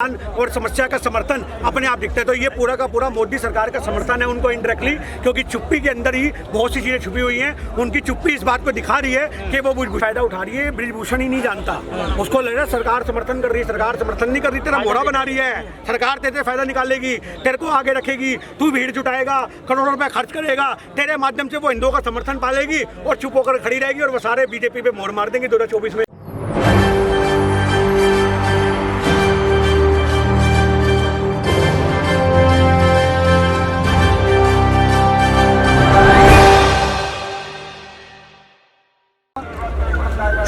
और समस्या का समर्थन अपने आप दिखता है। तो ये पूरा का पूरा मोदी सरकार का समर्थन है उनको इनडायरेक्टली, क्योंकि चुप्पी के अंदर ही बहुत सी चीजें छुपी हुई हैं। उनकी चुप्पी इस बात को दिखा रही है कि वो फायदा उठा रही है। ब्रिजभूषण ही नहीं जानता, उसको लग रहा है सरकार समर्थन कर रही है। सरकार समर्थन नहीं कर रही, तेरा मोड़ा बना रही है। सरकार तेरे फायदा निकालेगी, तेरे को आगे रखेगी, तू भीड़ जुटाएगा, करोड़ों रुपए खर्च करेगा, तेरे माध्यम से वो हिंदुओं का समर्थन पालेगी और चुप होकर खड़ी रहेगी और वो सारे बीजेपी पे मोहर मार देंगे 2024 में।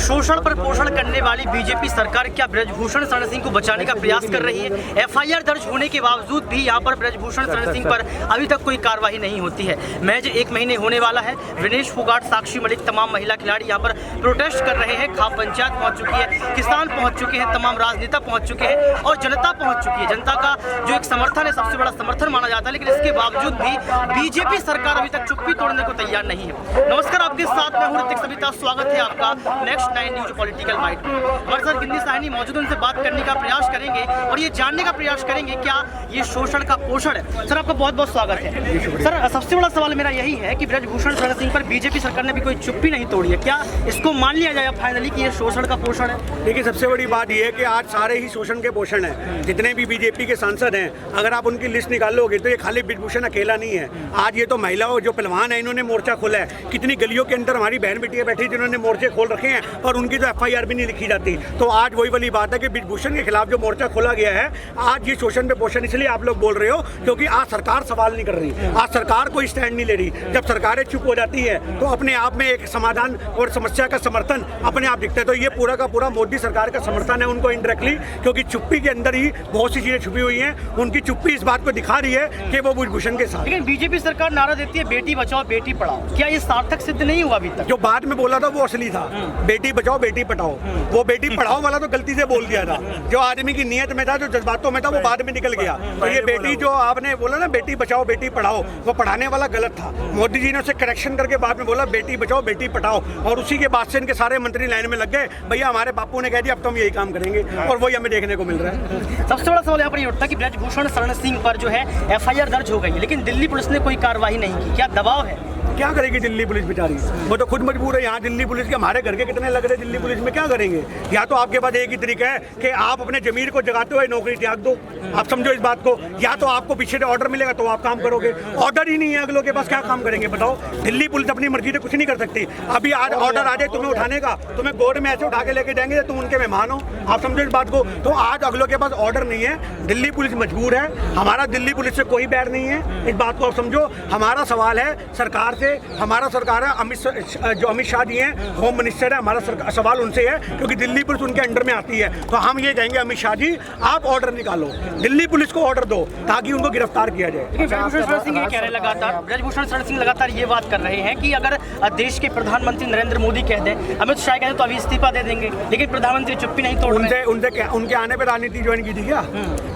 शोषण पर पोषण करने वाली बीजेपी सरकार क्या ब्रजभूषण शरण सिंह को बचाने का प्रयास कर रही है? एफआईआर दर्ज होने के बावजूद भी यहां पर ब्रजभूषण शरण सिंह पर अभी तक कोई कार्रवाई नहीं होती है। महज 1 महीने होने वाला है। विनेश फोगाट, साक्षी मलिक, तमाम महिला खिलाड़ी यहां पर प्रोटेस्ट कर रहे हैं। खाप पंचायत पहुंच चुकी है, किसान पहुंच चुके हैं, तमाम राजनेता पहुंच चुके हैं और जनता पहुंच चुकी है। जनता का जो एक समर्थन है, सबसे बड़ा समर्थन माना जाता है, लेकिन इसके बावजूद भी बीजेपी सरकार अभी तक चुप्पी तोड़ने को तैयार नहीं है। नमस्कार, आपके साथ मैं हूं ऋतिक सविता। स्वागत है आपका नेक्स्ट 9 न्यूज पॉलिटिकल बाइट में। हमारे साथ गिन्नी साहनी मौजूद, उनसे बात करने का प्रयास करेंगे और ये जानने का प्रयास करेंगे क्या ये शोषण का पोषण है। सर, आपका बहुत बहुत स्वागत है। सर, सबसे बड़ा सवाल मेरा यही है कि ब्रजभूषण शरण सिंह पर बीजेपी सरकार ने भी कोई चुप्पी नहीं तोड़ी है। क्या इसको मान लिया जाए फाइनली कि ये शोषण का पोषण है? देखिए, सबसे बड़ी बात यह है कि आज सारे ही शोषण के पोषण हैं। जितने भी बीजेपी के सांसद हैं, अगर आप उनकी लिस्ट निकालोगे तो ये खाली ब्रजभूषण अकेला नहीं है। आज ये तो महिलाओं जो पहलवान है, इन्होंने मोर्चा खोला है। कितनी गलियों के अंदर हमारी बहन बेटियां बैठी जिन्होंने मोर्चे खोल रखे हैं और उनकी तो एफआईआर भी नहीं लिखी जाती। तो आज वही वाली बात है कि ब्रजभूषण के खिलाफ जो मोर्चा खोला गया है, आज ये शोषण पे पोषण इसलिए आप लोग बोल रहे हो क्योंकि आज सरकार सवाल नहीं कर रही, आज सरकार कोई स्टैंड नहीं ले रही। जब सरकारें चुप हो जाती है तो अपने आप में एक समाधान और समस्या का समर्थन अपने आप दिखता है। तो ये पूरा का पूरा मोदी सरकार का समर्थन है उनको इनडायरेक्टली, क्योंकि चुप्पी के अंदर ही बहुत सी चीजें छुपी हुई हैं। उनकी चुप्पी इस बात को दिखा रही है कि वो ब्रजभूषण के साथ। लेकिन बीजेपी सरकार नारा देती है बेटी बचाओ बेटी पढ़ाओ, क्या ये सार्थक सिद्ध नहीं हुआ अभी तक? जो बाद में बोला था वो असली था, बेटी बचाओ बेटी पढ़ाओ। वो बेटी पढ़ाओ वाला तो गलती से बोल दिया था, जो आदमी की नीयत में था, जो जज्बातों में था, वो बाद में निकल गया। तो ये बेटी जो आपने बोला ना, बेटी बचाओ बेटी पढ़ाओ, वो पढ़ाने वाला गलत था। मोदी जी ने उसे करेक्शन करके बाद में बोला बेटी बचाओ बेटी पढ़ाओ, और उसी के बाद से इनके सारे मंत्री लाइन में लग गए। भैया हमारे बापू ने कह दिया अब तो हम यही काम करेंगे, और वही हमें देखने को मिल रहा है। सबसे बड़ा सवाल यहाँ पर ये उठता है कि ब्रजभूषण शरण सिंह पर जो है एफआईआर दर्ज हो गई है, लेकिन दिल्ली पुलिस ने कोई कार्रवाई नहीं की। क्या दबाव है? क्या करेगी दिल्ली पुलिस बेचारी? वो तो खुद मजबूर है। यहाँ दिल्ली पुलिस के हमारे घर के कितने लग रहे हैं दिल्ली पुलिस में, क्या करेंगे? या तो आपके पास एक ही तरीका है कि आप अपने जमीर को जगाते हुए नौकरी त्याग दो, आप समझो इस बात को। या तो आपको पीछे से ऑर्डर मिलेगा तो आप काम करोगे, ऑर्डर ही नहीं है अगलों के पास, क्या काम करेंगे बताओ? दिल्ली पुलिस अपनी मर्जी से कुछ नहीं कर सकती। अभी आज ऑर्डर आ जाए तुम्हें उठाने का, तुम्हें कोर्ट में ऐसे उठा के लेके जाएंगे तुम उनके मेहमान हो, आप समझो इस बात को। तो आज अगलों के पास ऑर्डर नहीं है, दिल्ली पुलिस मजबूर है। हमारा दिल्ली पुलिस से कोई बैर नहीं है, इस बात को आप समझो। हमारा सवाल है सरकार से, हमारा सरकार है अमित शाह जी हैं, होम मिनिस्टर है, हमारा सवाल उनसे है क्योंकि दिल्ली पुलिस उनके अंडर में आती है। तो हम ये कहेंगे अमित शाह जी आप ऑर्डर निकालो, दिल्ली पुलिस को ऑर्डर दो ताकि उनको गिरफ्तार किया जाए। ब्रजभूषण शरण सिंह ये कह रहे लगातार, ब्रजभूषण शरण सिंह लगातार ये बात कर रहे हैं कि अगर देश के प्रधानमंत्री नरेंद्र मोदी कह दें, अमित शाह कह दें तो अभी इस्तीफा दे देंगे, लेकिन प्रधानमंत्री चुप्पी नहीं तोड़ रहे। उनके आने पर राजनीति ज्वाइन की थी क्या?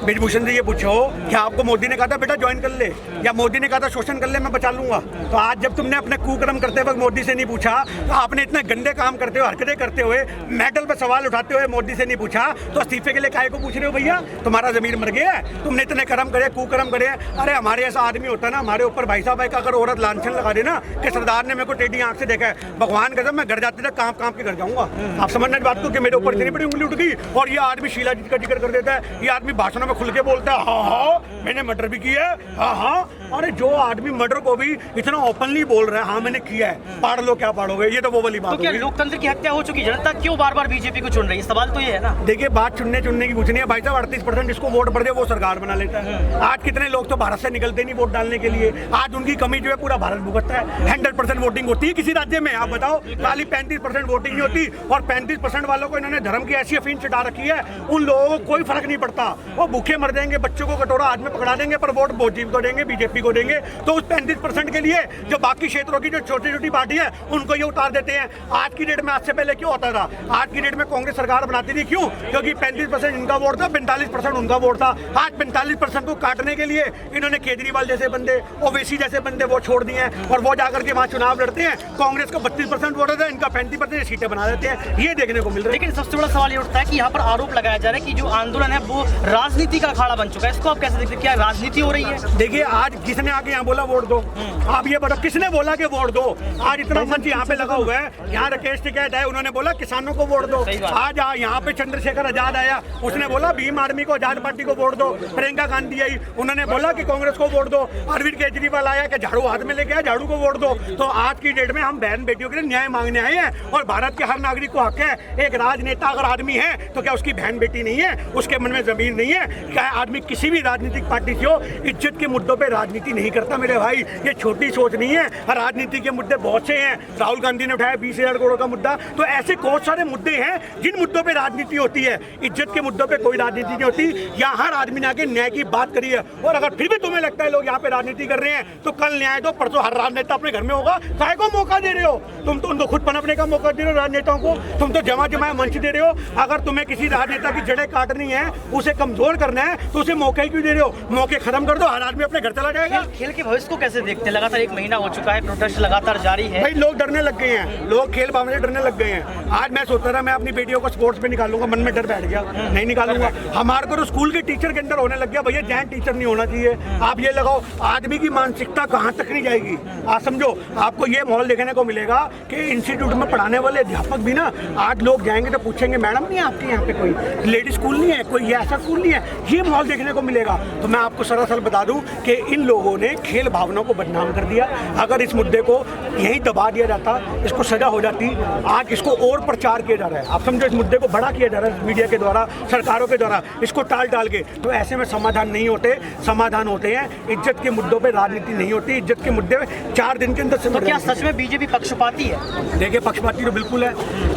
ब्रजभूषण से ये पूछो क्या आपको मोदी ने कहा था बेटा ज्वाइन कर ले, या मोदी ने कहा था शोषण कर ले मैं बचा लूंगा? तो आज जब तुमने अपने कुकर्म करते वक्त मोदी से नहीं पूछा, तो आपने इतने गंदे काम करते हुए, हरकतें करते हुए, मेडल पे सवाल उठाते हुए मोदी से नहीं पूछा, तो इस्तीफे के लिए काहे को पूछ रहे हो भैया? तुम्हारा जमीर मर गया है? तुमने इतने कर्म करे, कुकर्म करे। अरे हमारे ऐसा आदमी होता ना हमारे ऊपर भाई साहब का, अगर औरत लांछन लगा दे ना कि सरदार ने मेरे को टेढ़ी आंख से देखा है, भगवान कसम मैं घर जाते थे कांप के घर जाऊंगा। आप समझने की बात को कि मेरे ऊपर इतनी बड़ी उंगली उठ गई। और ये आदमी शीला जी का जिक्र कर देता है, ये आदमी भाषणों में खुल के बोलता है हाँ मैंने मर्डर भी किया है, हाँ। अरे जो आदमी मर्डर को भी इतना ओपनली बोल रहा है हाँ मैंने किया है, पाड़ लो क्या पाड़ोगे? ये तो वो वाली बात तो क्या लोकतंत्र की हत्या हो चुकी? जनता क्यों बार बार बीजेपी को चुन रही है? सवाल तो ये है ना। देखिए बात चुनने की कुछ नहीं है भाई साहब। 38% जिसको वोट पड़ जाए वो सरकार बना लेता है। आज कितने लोग तो भारत से निकलते नहीं वोट डालने के लिए, आज उनकी कमी जो है पूरा भारत भुगतता है। 100% वोटिंग होती है किसी राज्य में? आप बताओ, खाली 35% वोटिंग नहीं होती, और 35% वालों को इन्होंने धर्म की ऐसी अफीम चढ़ा रखी है, उन लोगों को कोई फर्क नहीं पड़ता। वो भूखे मर जाएंगे, बच्चों को कटोरा हाथ में पकड़ा देंगे, पर वोट मोदी को देंगे, बीजेपी को देंगे। तो उस 35% के लिए जो बाकी बाकी क्षेत्रों की जो छोटी छोटी पार्टी है उनको ये उतार देते हैं। आज की डेट में, आज से पहले क्यों होता था? आज की डेट में कांग्रेस सरकार बनाती थी, क्यों? क्योंकि 35% इनका वोट था, 45% उनका वोट था। आज 45% को काटने के लिए इन्होंने केजरीवाल जैसे बंदे, ओवैसी जैसे बंदे वो छोड़ दिए हैं और वो जाकर के वहाँ चुनाव लड़ते हैं। कांग्रेस को 32% वोट है, इनका 35% सीटें बना देते हैं। ये देखने को मिल रहा है। लेकिन सबसे बड़ा सवाल ये उठता है कि यहाँ पर आरोप लगाया जा रहा है कि जो आंदोलन है वो राजनीति का अखाड़ा बन चुका है। इसको आप कैसे देखते हैं? क्या राजनीति हो रही है? देखिए, आज किसने आके यहाँ बोला वोट दो? आप ये बताओ, किसने बोला कि वोट दो? आज इतना मंच यहाँ पे लगा हुआ है, यहाँ राकेश टिकैत है, उन्होंने बोला किसानों को वोट दो। आज यहाँ पे चंद्रशेखर आजाद आया, उसने बोला भीम आर्मी को, आजाद पार्टी को वोट दो। प्रियंका गांधी आई, उन्होंने बोला कि कांग्रेस को वोट दो। अरविंद केजरीवाल आया कि झाड़ू हाथ में लेके आया, झाड़ू को वोट दो। तो आज की डेट में हम बहन बेटियों के लिए न्याय मांगने आए हैं और भारत के हर नागरिक को हक है। एक राजनेता अगर आदमी है तो क्या उसकी बहन बेटी नहीं है? उसके मन में जमीन नहीं है? क्या आदमी किसी भी राजनीतिक पार्टी से हो, इज्जत के मुद्दों पे राजनीति नहीं करता मेरे भाई। ये छोटी सोच नहीं है। राजनीति के मुद्दे बहुत से हैं। राहुल गांधी ने उठाया 20,000 करोड़ का मुद्दा। तो ऐसे बहुत सारे मुद्दे हैं जिन मुद्दों पे राजनीति होती है। इज्जत के मुद्दों पे कोई राजनीति नहीं होती। यहाँ हर आदमी ने आके न्याय की बात करी है। और अगर फिर भी तुम्हें लगता है लोग यहाँ पे राजनीति कर रहे हैं तो कल न्याय दो, परसों हर राजनेता अपने घर में होगा। काहे को मौका दे रहे हो? तुम तो उनको खुद पनपने का मौका दे रहे हो राजनेताओं को। तुम तो जमा जमाया मंच दे रहे हो। अगर तुम्हें किसी राजनेता की जड़ें काटनी है, उसे कमजोर करना है, तो उसे मौके क्यों दे रहे हो? मौके खत्म कर दो, हर आदमी अपने घर चला जाएगा। खेल के भविष्य को कैसे देखते हैं? लगातार 1 महीना हो चुका है, प्रोटेस्ट लगातार जारी है। भाई लोग डरने लग गए हैं, लोग खेल भावना से डरने लग गए हैं। आज मैं सोच रहा मैं अपनी बेटियों को स्पोर्ट्स में निकालूंगा, मन में डर बैठ गया, नहीं निकालूंगा। हमारे को तो स्कूल के टीचर के अंदर होने लग गया भैया जैन टीचर नहीं होना चाहिए। आप ये लगाओ, आदमी की मानसिकता कहाँ तक नहीं जाएगी। आप समझो, आपको ये माहौल देखने को मिलेगा कि इंस्टीट्यूट में पढ़ाने वाले अध्यापक भी ना, आज लोग जाएंगे तो पूछेंगे मैडम नहीं आपके यहाँ पे कोई लेडी स्कूल नहीं है, कोई ऐसा स्कूल नहीं है। ये माहौल देखने को मिलेगा। तो मैं आपको सरासर बता दूं कि इन लोगों ने खेल भावना को बदनाम कर दिया। अगर इस मुद्दे को यहीं दबा दिया जाता, इसको सजा हो जाती। आज इसको और प्रचार किया जा रहा है। आप समझो, इस मुद्दे को बड़ा किया जा रहा है मीडिया के द्वारा, सरकारों के द्वारा, इसको टाल टाल के। तो ऐसे में समाधान नहीं होते। समाधान होते हैं इज्जत के मुद्दों पे, राजनीति नहीं होती। इज्जत के मुद्दे 4 दिन के अंदर से। तो क्या सच में बीजेपी पक्षपाती है? देखिए, पक्षपाती तो बिल्कुल है।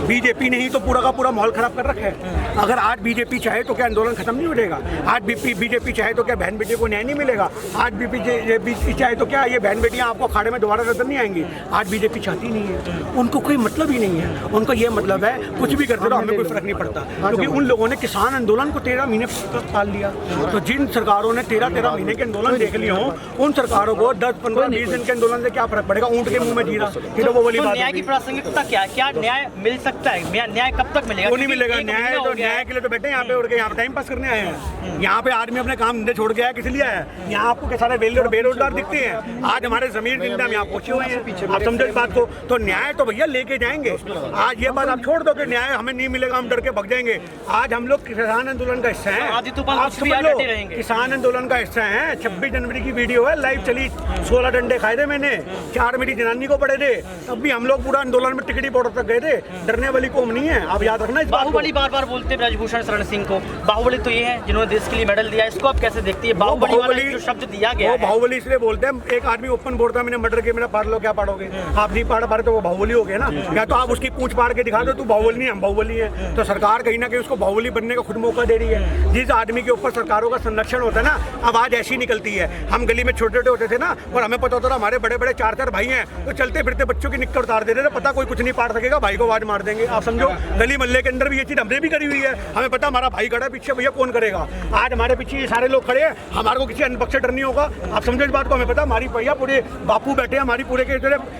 बीजेपी ने ही तो पूरा का पूरा माहौल खराब कर रखा है। अगर आज बीजेपी चाहे तो क्या आंदोलन खत्म नहीं हो जाएगा? आज बीजेपी चाहे तो क्या बहन बेटियों को न्याय नहीं मिलेगा? आज बीजेपी चाहे तो क्या ये बहन बेटियां आपको अखाड़े में दोबारा नजर नहीं आएंगी? आज बीजेपी चाहती नहीं है। उनको कोई मतलब ही नहीं है। उनको ये मतलब है कुछ भी करते रहो, हमें कोई फर्क नहीं पड़ता। क्योंकि उन लोगों ने किसान आंदोलन को 13 महीने पाल लिया। तो जिन सरकारों ने 13 महीने के आंदोलन देख लिए हों, उन सरकारों को 10, 15, 20 दिन के आंदोलन से क्या फर्क पड़ेगा? ऊंट के मुंह में जीरा। तो वो वाली बात। न्याय की प्रासंगिकता क्या है? क्या न्याय मिल सकता है? न्याय कब तक मिलेगा? नहीं मिलेगा न्याय। तो न्याय के लिए तो बैठे यहाँ पे उड़ के, यहाँ पे टाइम पास करने आए हैं। यहाँ पे आदमी अपने काम धंधे छोड़ के आया, किस लिए आया? यहाँ आपको के सारे बेरोजगार दिखते हैं। आज हमारे जमीन जिंदा हम यहाँ पहुंचे हुए हैं। आप समझो इस बात को। तो न्याय तो भैया लेके जाएंगे। आज ये बात आप छोड़ दो कि न्याय हमें नहीं मिलेगा, हम डर के भग जाएंगे। आज हम लोग किसान आंदोलन का हिस्सा है। आप समझ लो, किसान आंदोलन का हिस्सा है। 26 जनवरी की वीडियो है, लाइव चली। 16 डंडे खाए थे मैंने, 4 मेरी जनानी को पड़े थे। तब भी हम लोग पूरा आंदोलन में टिकटी बॉर्डर तक गए थे। डरने वाली कौम नहीं है, आप याद रखना इस बात को। बाहुबली बार-बार बोलते हैं ब्रजभूषण शरण सिंह को। बाहुबली तो ये है जिन्होंने देश के लिए मेडल दिया। इसको आप कैसे देखती है? बाहुबली जो शब्द दिया गया है, बाहुबली इसलिए बोलते हैं। एक आदमी ओपन बोलता है मैंने मर्डर किया, मेरा पढ़ लो, क्या पढ़ोगे? आप नहीं पढ़ पा रहे तो वो बाहुबली हो गया ना। या तो आप उसकी पूंछ पाड़ के दिखा दो, तू बाहुबली नहीं, हम बाहुबली है। तो सरकार कहीं ना कहीं उसको बाहुबली बनने का खुद मौका दे रही है। जिस आदमी के ऊपर सरकारों का संरक्षण होता है ना, आवाज ऐसी निकलती है। हम गली में छोटे छोटे होते थे ना, और हमें पता होता था हमारे बड़े बड़े 4 भाई हैं, तो चलते फिरते बच्चों की निक्कर उतार देते थे। पता कोई कुछ नहीं पाड़ सकेगा, भाई को आवाज मार देंगे। आप समझो, गली मोहल्ले के अंदर भी ये चीज हमने भी करी हुई है। हमें पता हमारा भाई खड़ा है पीछे, भैया कौन करेगा? आज हमारे पीछे ये सारे लोग खड़े हैं, हमारे को किसी अन्य पक्ष से डर नहीं होगा। आप समझो इस बात को। हमें पता हमारी भैया पूरे बापू बैठे हैं, हमारी पूरे के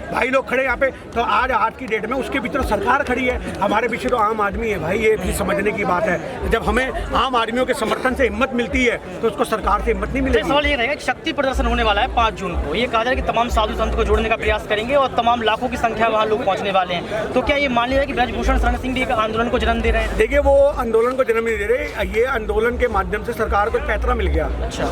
भाई लोग खड़े यहाँ पे। तो आज की डेट में उसके भीतर सरकार खड़ी है, हमारे पीछे तो आम आदमी है। भाई ये भी समझने की बात है। जब हमें आम आदमियों के समर्थन से हिम्मत मिलती है तो उसको सरकार से हिम्मत नहीं मिलेगी। सवाल ये रहेगा कि शक्ति प्रदर्शन होने वाला है 5 जून को। ये कहा जा रहा है कि तमाम साधु संत को जोड़ने का प्रयास करेंगे और तमाम लाखों की संख्या वहाँ लोग पहुँचने वाले हैं। तो क्या ये मान लिया कि ब्रजभूषण शरण सिंह भी एक आंदोलन को जन्म दे रहे हैं? देखिए, वो आंदोलन को जन्म नहीं दे रहे। ये आंदोलन के माध्यम से सरकार को पैतरा मिल गया।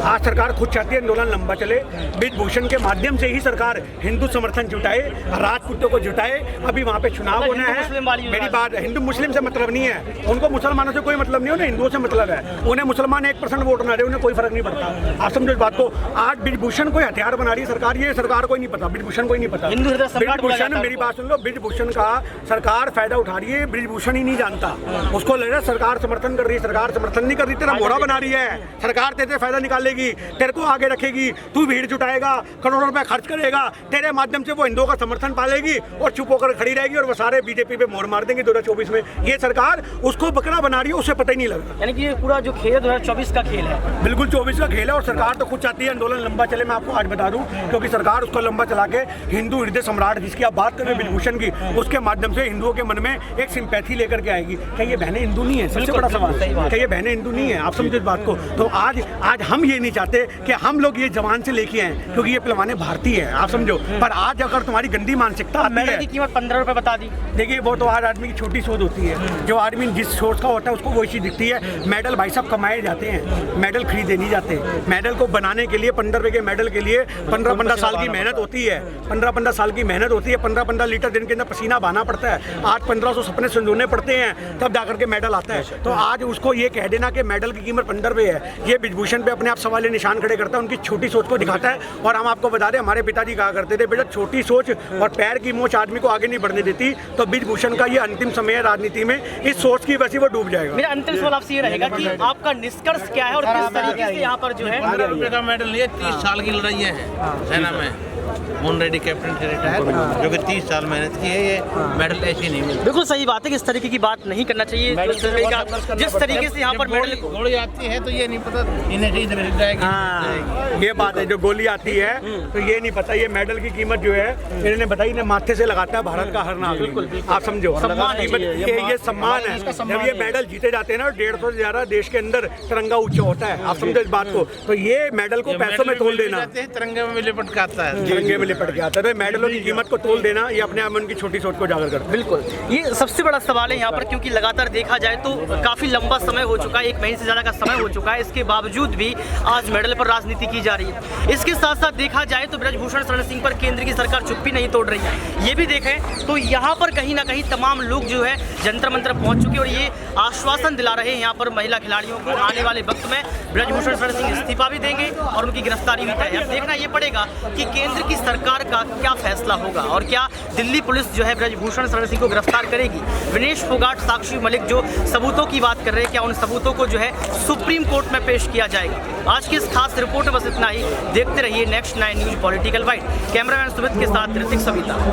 आज सरकार खुद चाहती है आंदोलन लंबा चले। ब्रजभूषण के माध्यम से ही सरकार हिंदू समर्थन जुटाए, राजपूतों को जुटाए। अभी वहाँ पे चुनाव होना है। मेरी बात, हिंदू मुस्लिम से मतलब नहीं है, उनको मुसलमानों से कोई मतलब नहीं, उन्हें हिंदुओं से मतलब है। उन्हें मुसलमान 1% वोट ना दे, उन्हें कोई फर्क नहीं पड़ता। आप समझो इस बात को। आज ब्रजभूषण को हथियार बना रही है सरकार। ये सरकार को ही नहीं पता, ब्रजभूषण को ही नहीं पता। ब्रजभूषण, मेरी बात सुन लो, ब्रजभूषण का सरकार फायदा उठा रही है। ब्रजभूषण ही नहीं जानता, उसको लग रहा है सरकार समर्थन कर रही है। सरकार समर्थन नहीं कर रही, तेरा मोड़ा बना रही है। सरकार तेरे फायदा निकालेगी, तेरे को आगे रखेगी। तू भीड़ जुटाएगा, करोड़ों रुपए खर्च करेगा, तेरे माध्यम से वो हिंदुओं का समर्थन पालेगी और चुप होकर खड़ी रहेगी और वो सारे बीजेपी पे मोहर मार देंगे 2024 में। ये सरकार उसको बकरा बना रही है, उसे पता ही नहीं लग रहा। यानी कि ये पूरा जो खेल है 2024 का खेल है। बिल्कुल 24 का खेल है और सरकार तो खुद चाहती है आंदोलन लंबा चले। मैं आपको आज बता दूं, क्योंकि सरकार उसको लंबा चला के हिंदू हृदय सम्राट जिसकी आप बात कर रहे हैं ब्रिजभूषण की, उसके माध्यम से हिंदुओं के मन में एक सिंपैथी लेकर के आएगी। क्या ये बहनें हिंदू नहीं है? सबसे बड़ा सवाल। क्या ये बहनें हिंदू नहीं है? आप समझो इस बात को। तो आज हम ये नहीं चाहते कि हम लोग ये जवान से लेके आए, क्योंकि ये पहलवाने भारतीय है, आप समझो। पर आज अगर तुम्हारी गंदी मानसिकता आती मेडल है, की कीमत 15 रुपए बता दी। देखिए वो तो आज आदमी की छोटी सोच होती है। जो आदमी जिस सोच का होता है उसको वो चीज़ दिखती है। मेडल भाई साहब कमाए जाते हैं, मेडल खरीदे नहीं जाते। मेडल को बनाने के लिए 15 रुपए के मेडल के लिए 15 साल की मेहनत होती है। 15 साल की मेहनत होती है। 15 लीटर दिन के अंदर पसीना बहाना पड़ता है। आज 1500 सपने संजोने पड़ते हैं, तब जाकर के मेडल आता है। तो आज उसको ये कह देना कि मेडल की कीमत 15 रुपए है, ये ब्रिजभूषण पे अपने आप सवाल निशान खड़े करता है, उनकी छोटी सोच को दिखाता है। और हम आपको बता दें, हमारे पिताजी कहा करते थे, बेटा छोटी सोच और पैर की मोच आदमी को आगे नहीं बढ़ने देती। तो ब्रिजभूषण का ये अंतिम समय है राजनीति में, इस सोच की वजह से वो डूब जाएगा। मेरा अंतिम सवाल आपसे ये रहेगा कि आपका निष्कर्ष क्या है और किस तरीके से यहाँ पर जो है 15 रुपए का मेडल लिए 30 साल की लड़ाई है सेना में। मोहन रेड्डी कैप्टन से रिटायर, जो कि 30 साल मेहनत की है, ये मेडल ऐसे नहीं मिलता। बिल्कुल सही बात है कि इस तरीके की बात नहीं करना चाहिए। जिस तरीके से यहाँ पर मेडल गोली आती है तो ये नहीं पता इन्हें मिल जाएगी। हाँ, ये बात है। जो गोली आती है तो ये नहीं पता। ये मेडल की कीमत जो है इन्होंने बताई, इन्हें माथे से लगाता है भारत का हर नागरिक। आप समझो सम्मान है ये सम्मान है। जब ये मेडल जीते जाते हैं ना, 150 से ज्यादा देश के अंदर तिरंगा ऊंचा होता है। आप समझो इस बात को। तो ये मेडल को पैसों में तोल देना, तिरंगे में लिपट के आता है, तिरंगे में लिपट के आता है। तो मेडलों की कीमत को तोल देना, ये अपने आप में उनकी छोटी सोच को उजागर करता है। बिल्कुल, ये सबसे बड़ा सवाल है यहाँ पर, क्योंकि लगातार देखा जाए तो काफी लंबा समय हो चुका है, 1 महीने से ज्यादा का समय हो चुका है। इसके बावजूद भी आज मेडल पर राजनीति की जा रही है। इसके साथ साथ देखा जाए तो ब्रजभूषण शरण सिंह पर केंद्र की सरकार चुप्पी नहीं तोड़ रही है। ये भी देखें तो यहाँ पर कहीं ना कहीं तमाम लोग जो है जंतर मंतर पहुंच चुके और ये आश्वासन दिला रहे हैं यहाँ पर महिला खिलाड़ियों को, आने वाले वक्त में ब्रजभूषण शरण सिंह इस्तीफा भी देंगे और उनकी गिरफ्तारी भी तय है। अब देखना ये पड़ेगा कि केंद्र की सरकार का क्या फैसला होगा और क्या दिल्ली पुलिस जो है ब्रजभूषण शरण सिंह को गिरफ्तार करेगी। विनेश फोगाट, साक्षी मलिक जो सबूतों की बात कर रहे हैं, क्या उन सबूतों को जो है सुप्रीम कोर्ट में पेश किया जाएगा। आज की इस खास रिपोर्ट में बस इतना ही। देखते रहिए next 9 news political bite. Cameraman Sumit के साथ ऋतिक सविता।